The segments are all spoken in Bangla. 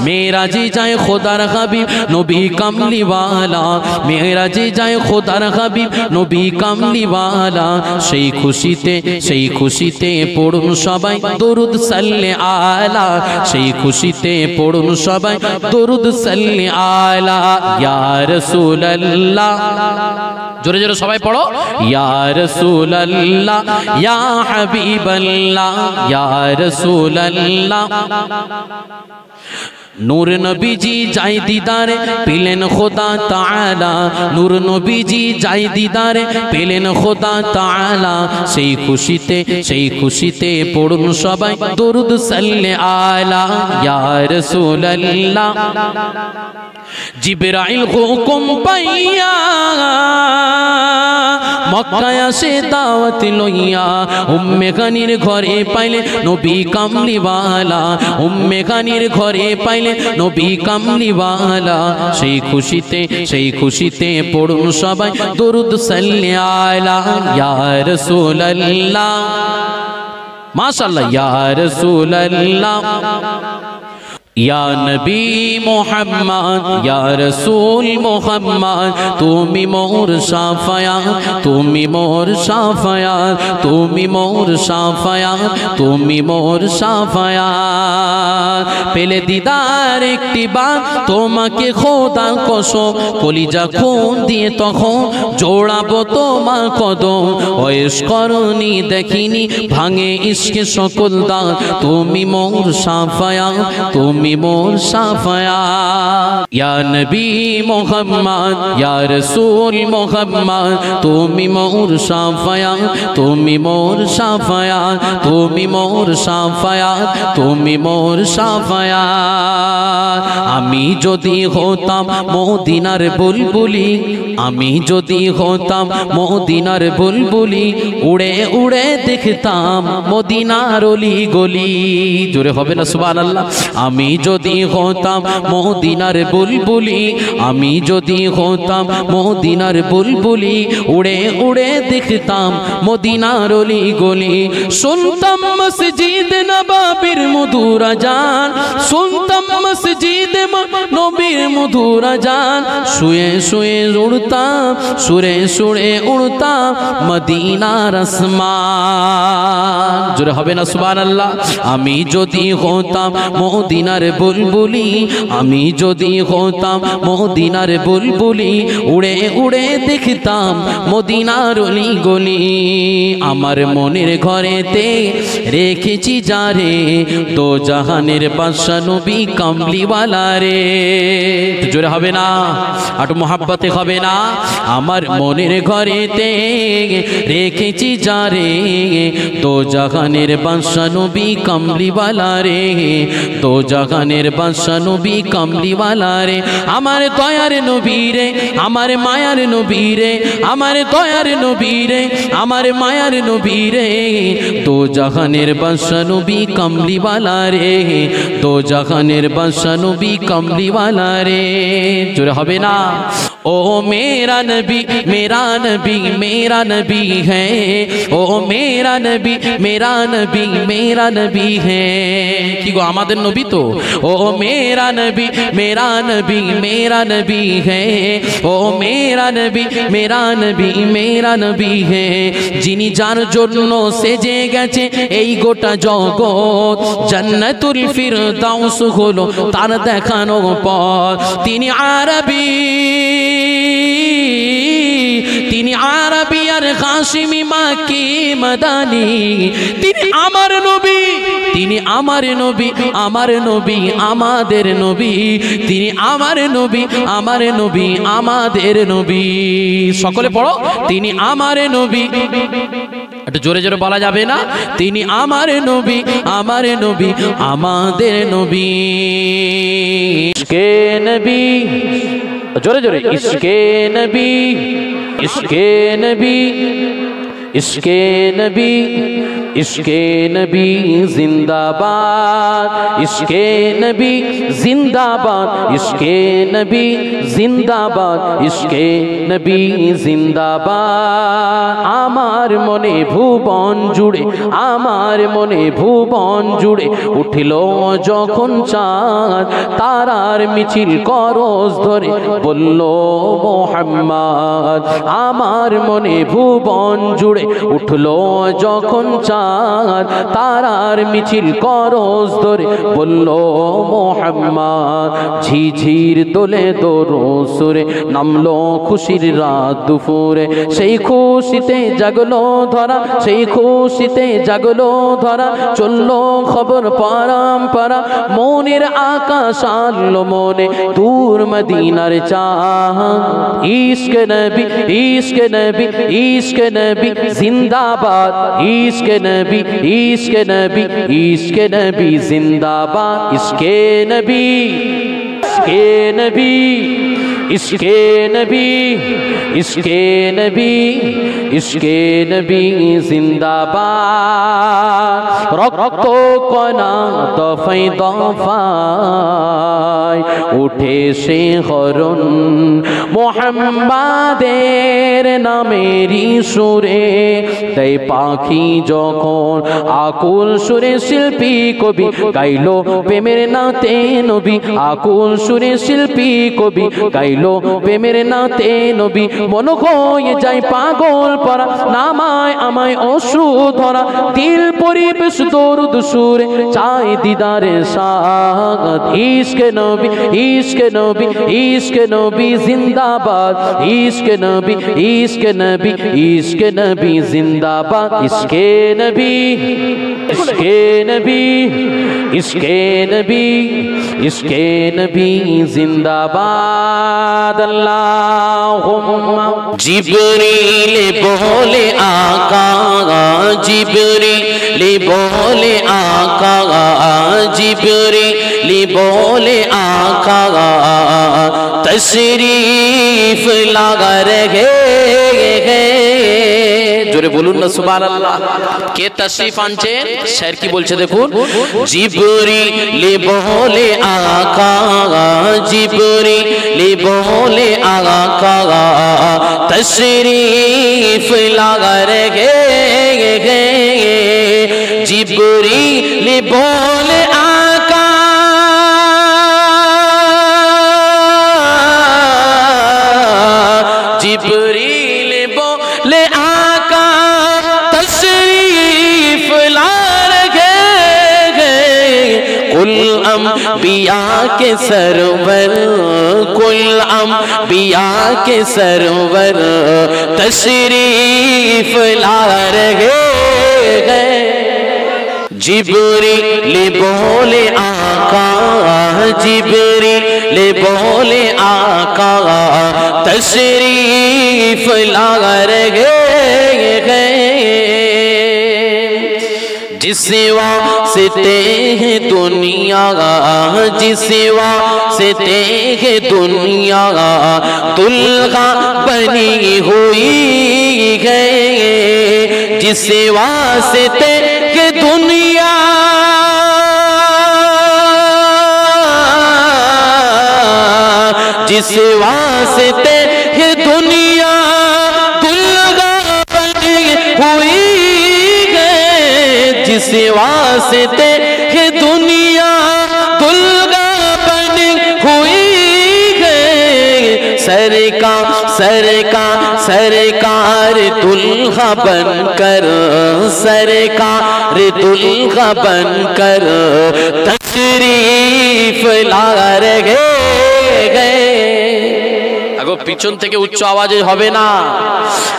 মেরাজে যায় খোদার হাবিব নবী কামলিওয়ালা, মেরাজে যায় খোদার হাবিব নবী কামলিওয়ালা। সেই খুশিতে পড়ুন সবাই দরুদ সাল্লে আলা, সেই খুশিতে পড়ুন সবাই দরুদ সাল্লে আলা। ইয়া রাসূলুল্লাহ, জোরে জোরে সবাই পড়ো, ইয়া রাসূলুল্লাহ ইয়া হাবিবাল্লাহ ইয়া রাসূলুল্লাহ। নূর নবীজি যাই দিদারে পেলেন খোদা তাআলা, নূর নবীজি যাই দিদারে পেলেন খোদা তাআলা। সেই খুশিতে পড়ুন সবাই দরুদ সাল্লে আলা। ইয়া রাসূলুল্লাহ জিবরাইল হুকুম পাইয়া মক্কায় আসে দাওয়াত লইয়া, উম্মে গানির ঘরে পাইলে নবী কামলিওয়ালা, উম্মে গানির ঘরে পাইলে নবী কামলিওয়ালা। সেই খুশিতে পড়ুন সবাই দরুদ সাল্লে আলা। ইয়া রাসূলুল্লাহ, মাশাআল্লাহ, ইয়া রাসূলুল্লাহ ইয়া নবী মুহাম্মদ ইয়া রাসূল মুহাম্মদ। তুমি মোর শাফায়াত, তুমি মোর শাফায়াত, তুমি মোর শাফায়াত, তুমি মোর শাফায়াত। পেলে দিদার একটি বার তোমাকে খোদা কসম, কলিজা খুন দিয়ে তখন জোড়াবো তোমার কদম। ওয়েশ করনি দেখিনি ভাঙে ইশকে সকল দাঁত, তুমি মোর শাফায়াত, তুমি মোর শাফায়াত। ইয়া নবী মুহাম্মদ ইয়া রাসূল মুহাম্মদ, তুমি মোর শাফায়াত, তুমি মোর শাফায়াত, তুমি মোর শাফায়াত, তুমি মোর শাফায়াত। আমি যদি হতাম মদিনার বুলবুলি, আমি যদি হতাম মদিনার বুলবুলি, উড়ে উড়ে দেখতাম মদিনার অলি গলি। জোরে হবে না সুবহানাল্লাহ। আমি যদি হতাম মদিনার বুলবুলি, আমি যদি হতাম মদিনার বুলবুলি, উড়ে উড়ে দেখতাম মদিনার অলি গলি। শুনতাম মসজিদ নববীর মধুর আযান, শুনতাম মসজিদ নবীর মধুর আযান। শুয়ে শুয়ে উড়তাম, সুরে সুরে উড়তাম মদিনার আসমান। জোরে হবে না সুবহানাল্লাহ। আমি যদি হতাম মদিনার বুলবুলি, আমি যদি হতাম মদিনার বুলবুলি, উড়ে উড়ে দেখতাম মদিনার অলি গলি। আমার মনের ঘরেতে রেখেছি যারে, দো জাহানের বাদশা নবী কামলিওয়ালা রে। জোরে হবে না, একটু মোহাব্বতে হবে না। আমার মনের ঘরেতে রেখেছি যারে, দো জাহানের বাদশা নবী কামলিওয়ালা রে, দো জাহানের বাদশা নবী কামলিওয়ালা রে। আমার দয়ার নবী রে, আমার মায়ার নবী রে, আমার দয়ার নবী রে, আমার মায়ার নবী রে, দো জাহানের বাদশা নবী কামলিওয়ালা রে, দো জাহানের বাদশা নবী কামলিওয়ালা রে। জোরে হবে না। ओ मेरा नबी मेरा नबी मेरा नबी है, ओ मेरा नबी मेरा नबी मेरा नबी है। कि गो आमादेर नबी तो, ओ मेरा नबी मेरा नबी मेरा नबी है, ओ मेरा नबी मेरा नबी मेरा नबी है। जिनी जार जोन्नो सेजे गेछे एई गोटा जगत, जन्नतुल फिरदाउस हलो तार देखानो पथ। तिनी आरबी, তিনি আরবি আর হাশিমি মাকি মাদানি। তিনি আমার নবী, তিনি আমার নবী, আমার নবী আমাদের নবী। তিনি আমার নবী, আমার নবী আমাদের নবী। সকলে পড়ো, তিনি আমার নবী। একটু জোরে জোরে বলা যাবে না? তিনি আমার নবী, আমার নবী আমাদের নবী। ইশকে নবী, जोरे जोरे इश्के नबी, इश्के नबी, इश्के नबी। इश्के नबी जिंदाबाद, इश्के नबी जिंदाबाद, इश्के नबी जिंदाबाद, इश्के नबी जिंदाबाद। आमार मने भुवन जुड़े, आमार मने भुवन जुड़े उठलो जखन चाँद, तारार मिছিল করজ ধরে বলল মোহাম্মদ। আমার মনে ভুবন জুড়ে উঠলো যখন চাঁদ, তারার মিছিল করজ ধরে বলল মোহাম্মদ। ঝিঝির দোলে দোরো সুরে নামলো খুশির রাত দুপুরে, সেই খুশিতে জাগলো ধরা, সেই খুশিতে জাগলো ধরা, চললো খবর পরম্পরা, মনের আকাশ আনলো মনে दूर मदीनार चाँद। इश्क नबी, इश्क नबी, इश्क नबी जिंदाबाद, इश्क नबी, इश्क नबी, इश्क नबी जिंदाबाद। इश्के नबी, इश्के नबी, इश्के नबी, इश्के नबी, इश्के नबी जिंदाबाद। रक्त कणा दफाय दफाय उठे से हरण मोहम्मदेर नामेरी सुरे, ताई पाखी जखन आकुल सुरे शिल्पी कवि गाइलो प्रेमेर नाते नबी, आकुल सुरे शिल्पी कवि गाइलो प्रेमेर नाते नबी। मन हये जाय पागल परा, नामाय आमाय अश्रु धरा, दिल परिवेश दरुद सुरे चाय दीदारे साथ। इश्क नबी, इश्क नबी, इश्क नबी जिंदाबाद, इश्क नबी, इश्क नबी, इश्क नबी जिंदाबाद। इश्के नबी, इश्के नबी, इश्के नबी, इश्के नबी जिंदाबाद। अल्लाहुम्मा। जिब्रील बोले आका, जिब्रील बोले आका, जिब्रील बोले आका, तशरीफ लगा रहे जोरे बोलून ना सुबहानाल्लाह। के तशरीफ आनছে शेर की बोलছে দেখুন। जिब्रील बोले आका, जिब्रील बोले आका, तशरीफ लगा रहे। जिब्रील बोले आका, जिब्रील बोले आका, तशरीफ ला रहे। कुल अंबिया के सरवर, कुल अंबिया के सरवर, तशरीफ ला रहे। जिब्रील बोले आका, जिब्रील बोले आका, तशरीफ ला रहे। जिस वास्ते है दुनिया, जिस वास्ते है दुनिया दुल्हा बनी हुई है, जिस वास्ते है दुनिया, जिस वास्ते है दुनिया दुल्हा बनी हुई है, जिस वास्ते है दुनिया दुल्हा बनी हुई है। सरकार दुल्हा बनकर, सरकार दुल्हा बनकर तशरीफ ला रहे। আগো পিছন থেকে উচ্চ আওয়াজে হবে না,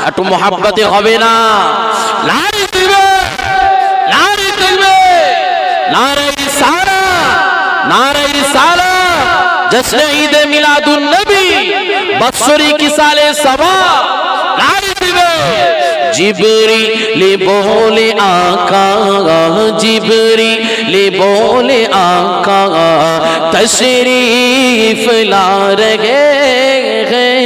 একটু মোহাব্বতে হবে না। নারে দিবে, নারে দিবে, নারে সারা, নারে সারা। जश्न ईद मिलादुन नबी, बत्सरी की साले सबा। नारे दिवे। जिब्रील बोले आका, जिब्रील बोले आका, तशरीफ ला रहे हैं।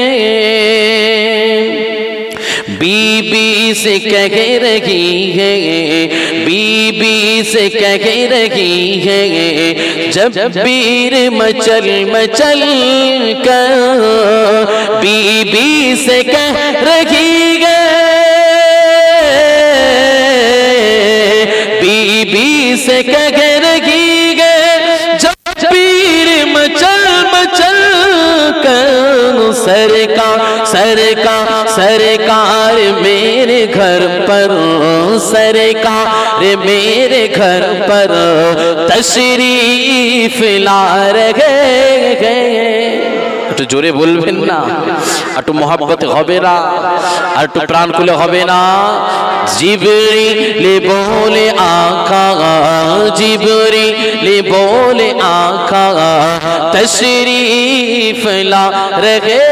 बीबी سے کہہ رہی ہے بی سے کہہ رہی ہے جب بیر مچل مچل کر بی سے کہہ رہی ہے بی سے کہہ رہی ہے جب بیر مچل مچل کر سرکار میرے گھر پر سرکار میرے گھر پر تشریف لا رہے ہیں একটু জোরে বলবেন না একটু মহব্বত হবে না আর একটু প্রাণ খুলে হবে না জিবরিল বলে আকা জিবরিল বলে আকা তশরীফ লা রহে